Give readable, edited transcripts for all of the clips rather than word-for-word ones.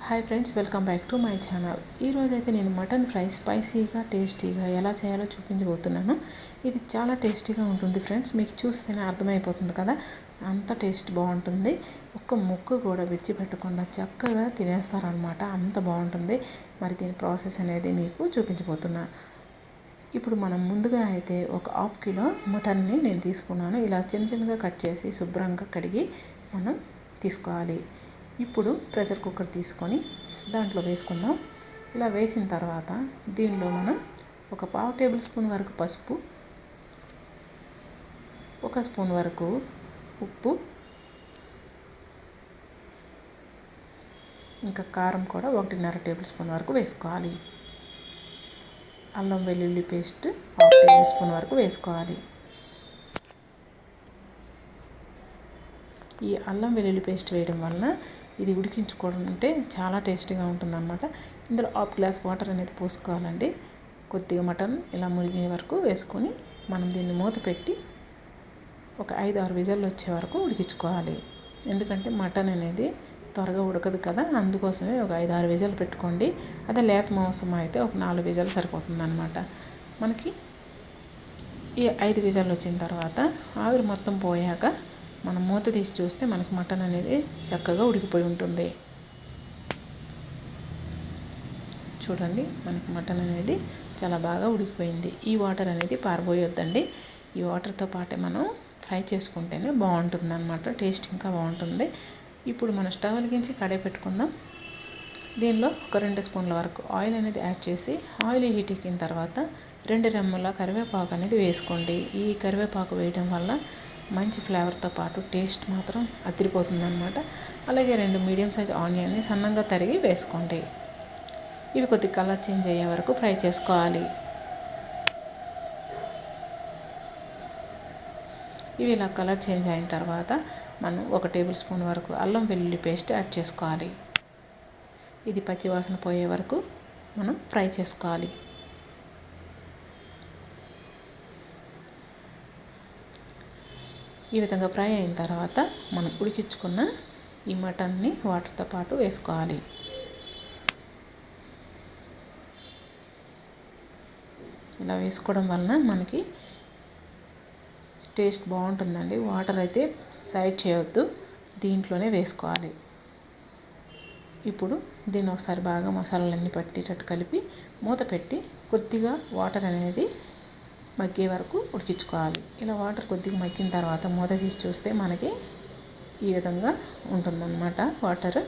Hi friends, welcome back to my channel. ఈరోజైతే నేను mutton fry స్పైసీగా టేస్టీగా ఎలా చేయాలో చూపించబోతున్నాను. ఇది చాలా టేస్టీగా ఉంటుంది ఫ్రెండ్స్. మీకు చూస్తేనే అర్థమైపోతుంది కదా, అంత టేస్ట్ బాగుంటుంది. ఒక్క ముక్క కూడా విడిచిపెట్టకుండా చక్కగా తినేస్తారనమాట, అంత బాగుంటుంది. మరి దీని ప్రాసెస్ అనేది మీకు చూపించబోతున్నా. ఇప్పుడు మనం ముందుగా అయితే ఒక హాఫ్ కిలో మటన్ని నేను తీసుకున్నాను. ఇలా చిన్న చిన్నగా కట్ చేసి శుభ్రంగా కడిగి మనం తీసుకోవాలి. ఇప్పుడు ప్రెషర్ కుక్కర్ తీసుకొని దాంట్లో వేసుకుందాం. ఇలా వేసిన తర్వాత దీనిలో మనం ఒక 1/2 టేబుల్ స్పూన్ వరకు పసుపు, 1 స్పూన్ వరకు ఉప్పు, ఇంకా కారం కూడా 1.5 టేబుల్ స్పూన్ వరకు వేసుకోవాలి. అల్లం వెల్లుల్లి పేస్ట్ 1/2 టేబుల్ స్పూన్ వరకు వేసుకోవాలి. ఈ అల్లం వెల్లుల్లి పేస్ట్ వేయడం వలన ఇది ఉడికించుకోవడం అంటే చాలా టేస్టీగా ఉంటుందన్నమాట. ఇందులో 1/2 గ్లాస్ వాటర్ అనేది పోసుకోవాలండి. కొద్దిగా మటన్ ఇలా మునిగే వరకు వేసుకొని మనం దీన్ని మూత పెట్టి ఒక 5-6 విజిల్లు వచ్చే వరకు ఉడికించుకోవాలి. ఎందుకంటే మటన్ అనేది త్వరగా ఉడకదు కదా, అందుకోసమే ఒక 5-6 విజిల్లు పెట్టుకోండి. అదే లేత మాంసం అయితే ఒక 4 విజిల్లు సరిపోతుందన్నమాట. మనకి ఈ 5 విజిల్లు వచ్చిన తర్వాత ఆవిరి మొత్తం పోయాక మనం మూత తీసి చూస్తే మనకి మటన్ అనేది చక్కగా ఉడికిపోయి ఉంటుంది. చూడండి, మనకి మటన్ అనేది చాలా బాగా ఉడికిపోయింది. ఈ వాటర్ అనేది పారబోయొద్దండి. ఈ వాటర్తో పాటే మనం ఫ్రై చేసుకుంటేనే బాగుంటుంది అన్నమాట, టేస్ట్ ఇంకా బాగుంటుంది. ఇప్పుడు మనం స్టవ్ వెలిగించి కడాయి పెట్టుకుందాం. దీనిలో ఒక 2 స్పూన్ల వరకు ఆయిల్ అనేది యాడ్ చేసి ఆయిల్ హీట్ ఎక్కిన తర్వాత 2 రెమ్మల కరివేపాకు అనేది వేసుకోండి. ఈ కరివేపాకు వేయడం వల్ల మంచి ఫ్లేవర్తో పాటు టేస్ట్ మాత్రం అదిరిపోతుందన్నమాట. అలాగే 2 మీడియం సైజ్ ఆనియన్ని సన్నంగా తరిగి వేసుకోండి. ఇవి కొద్ది కలర్ చేంజ్ అయ్యే వరకు ఫ్రై చేసుకోవాలి. ఇవి ఇలా కలర్ చేంజ్ అయిన తర్వాత మనం 1 టేబుల్ స్పూన్ వరకు అల్లం వెల్లుల్లి పేస్ట్ యాడ్ చేసుకోవాలి. ఇది పచ్చివాసన పోయే వరకు మనం ఫ్రై చేసుకోవాలి. ఈ విధంగా ఫ్రై అయిన తర్వాత మనం ఉడికించుకున్న ఈ మటన్ని వాటర్తో పాటు వేసుకోవాలి. ఇలా వేసుకోవడం వలన మనకి టేస్ట్ బాగుంటుందండి. వాటర్ అయితే సైడ్ చేయవద్దు, దీంట్లోనే వేసుకోవాలి. ఇప్పుడు దీన్ని ఒకసారి బాగా మసాలాలన్నీ పట్టేటట్టు కలిపి మూత పెట్టి కొద్దిగా వాటర్ అనేది మగ్గే వరకు ఉడికించుకోవాలి. ఇలా వాటర్ కొద్దిగా మగ్గిన తర్వాత మూత తీసి చూస్తే మనకి ఈ విధంగా ఉంటుందన్నమాట వాటర్.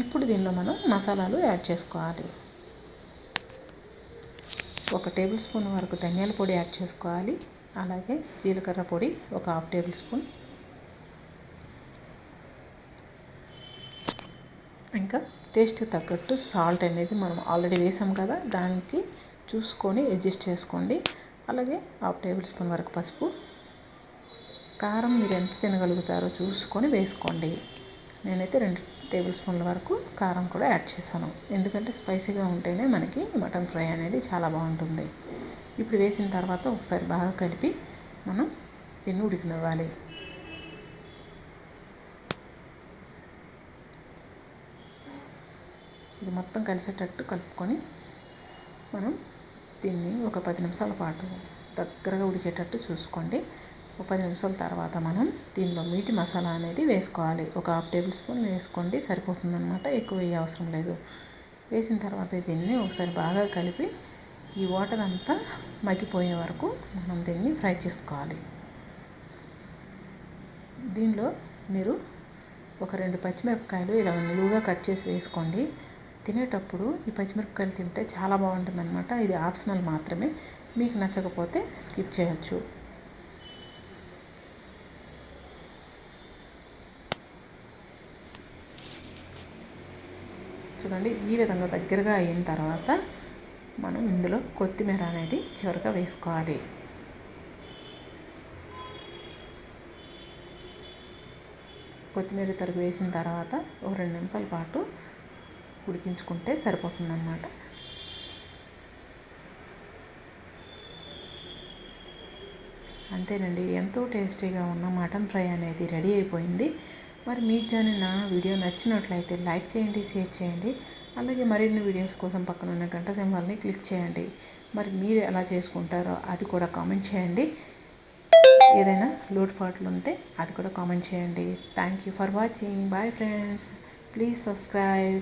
ఇప్పుడు దీనిలో మనం మసాలాలు యాడ్ చేసుకోవాలి. 1 టేబుల్ స్పూన్ వరకు ధనియాల పొడి యాడ్ చేసుకోవాలి. అలాగే జీలకర్ర పొడి ఒక 1/2 టేబుల్ స్పూన్, ఇంకా టేస్ట్ తగ్గట్టు సాల్ట్ అనేది మనం ఆల్రెడీ వేసాం కదా, దానికి చూసుకొని అడ్జస్ట్ చేసుకోండి. అలాగే 1/2 టేబుల్ స్పూన్ వరకు పసుపు, కారం మీరు ఎంత తినగలుగుతారో చూసుకొని వేసుకోండి. నేనైతే 2 టేబుల్ స్పూన్ల వరకు కారం కూడా యాడ్ చేశాను, ఎందుకంటే స్పైసీగా ఉంటేనే మనకి మటన్ ఫ్రై అనేది చాలా బాగుంటుంది. ఇప్పుడు వేసిన తర్వాత ఒకసారి బాగా కలిపి మనం దీన్ని ఉడికినివ్వాలి. ఇది మొత్తం కలిసేటట్టు కలుపుకొని మనం దీన్ని ఒక 10 నిమిషాల పాటు దగ్గరగా ఉడికేటట్టు చూసుకోండి. ఒక 10 నిమిషాల తర్వాత మనం దీనిలో మీటి మసాలా అనేది వేసుకోవాలి. ఒక 1/2 టేబుల్ స్పూన్ వేసుకోండి, సరిపోతుందన్నమాట, ఎక్కువ వేయ అవసరం లేదు. వేసిన తర్వాత దీన్ని ఒకసారి బాగా కలిపి ఈ వాటర్ అంతా మగ్గిపోయే వరకు మనం దీన్ని ఫ్రై చేసుకోవాలి. దీనిలో మీరు ఒక 2 పచ్చిమిరపకాయలు ఇలా నిలువుగా కట్ చేసి వేసుకోండి. తినేటప్పుడు ఈ పచ్చిమిరపకాయలు తింటే చాలా బాగుంటుందన్నమాట. ఇది ఆప్షనల్ మాత్రమే, మీకు నచ్చకపోతే స్కిప్ చేయొచ్చు. చూడండి, ఈ విధంగా దగ్గరగా అయిన తర్వాత మనం ఇందులో కొత్తిమీర అనేది చివరిగా వేసుకోవాలి. కొత్తిమీర తరుగు వేసిన తర్వాత ఒక 2 నిమిషాల పాటు ఉడికించుకుంటే సరిపోతుందన్నమాట. అంతేనండి, ఎంతో టేస్టీగా ఉన్న మటన్ ఫ్రై అనేది రెడీ అయిపోయింది. మరి మీకు కానీ నా వీడియో నచ్చినట్లయితే లైక్ చేయండి, షేర్ చేయండి. అలాగే మరిన్ని వీడియోస్ కోసం పక్కన ఉన్న గంట సింబల్ని క్లిక్ చేయండి. మరి మీరు ఎలా చేసుకుంటారో అది కూడా కామెంట్ చేయండి. ఏదైనా లోటుపాట్లు ఉంటే అది కూడా కామెంట్ చేయండి. Thank you for watching. Bye friends, please subscribe.